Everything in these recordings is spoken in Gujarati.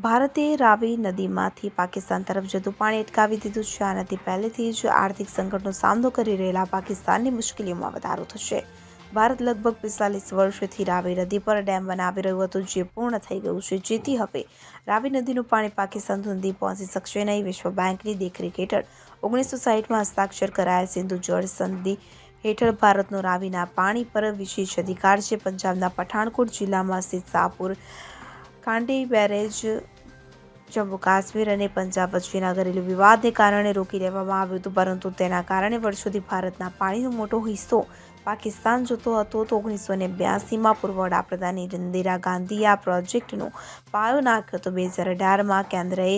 ભારતે રાવી નદીમાંથી પાકિસ્તાન તરફ જતું પાણી અટકાવી દીધું છે. આ નદી પહેલેથી જ આર્થિક સંકટનો સામનો કરી રહેલા પાકિસ્તાનની મુશ્કેલીઓમાં વધારો થશે. ભારત લગભગ 45 વર્ષથી રાવી નદી પર ડેમ બનાવી રહ્યું હતું, જે પૂર્ણ થઈ ગયું છે, જેથી હવે રાવી નદીનું પાણી પાકિસ્તાન સુધી પહોંચી શકશે નહીં. વિશ્વ બેંકની દેખરેખ હેઠળ 1960માં હસ્તાક્ષર કરાયેલ સિંધુ જળ સંધિ હેઠળ ભારતનો રાવીના પાણી પર વિશેષ અધિકાર છે. પંજાબના પઠાણકોટ જિલ્લામાં સ્થિત શાહપુર કાંડી બેરેજ જમ્મુ કાશ્મીર અને પંજાબ વચ્ચેના ઘરેલું વિવાદને કારણે રોકી લેવામાં આવ્યું હતું, પરંતુ તેના કારણે વર્ષોથી ભારતના પાણીનો મોટો હિસ્સો પાકિસ્તાન જતો હતો. તો 1982માં પૂર્વ વડાપ્રધાન ઇન્દિરા ગાંધીએ આ પ્રોજેક્ટનો પાયો નાખ્યો હતો. 2018માં કેન્દ્રએ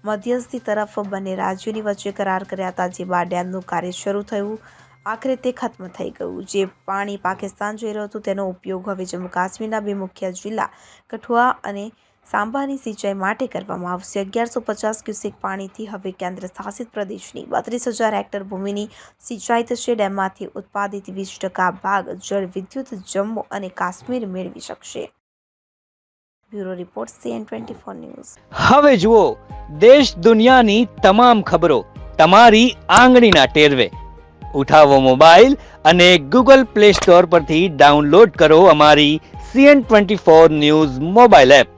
મધ્યસ્થી તરફ બંને રાજ્યોની વચ્ચે કરાર કર્યા હતા, જે બાદ ડેમનું કાર્ય શરૂ થયું. આખરે તે ખત્મ થઈ ગયું. જે પાણી પાકિસ્તાન જઈ રહ્યું હતું, તેનો ઉપયોગ હવે જમ્મુ કાશ્મીરના બે મુખ્ય જિલ્લા કઠુઆ અને સાંબાની સિંચાઈ માટે કરવામાં આવશે. 1150 ક્યુસેક પાણીથી હવે કેન્દ્ર શાસિત પ્રદેશની 32,000 હેક્ટર ભૂમિની સિંચાઈ થશે. ડેમમાંથી ઉત્પાદિત 20% ભાગ જળ વિદ્યુત જમ્મુ અને કાશ્મીર મેળવી શકશે. Bureau report CN24 news. હવે જુઓ દેશ દુનિયાની તમામ ખબરો તમારી આંગળીના ટેરવે. ઉઠાવો મોબાઈલ અને Google Play Store પરથી ડાઉનલોડ કરો અમારી CN24 ન્યૂઝ મોબાઈલ એપ.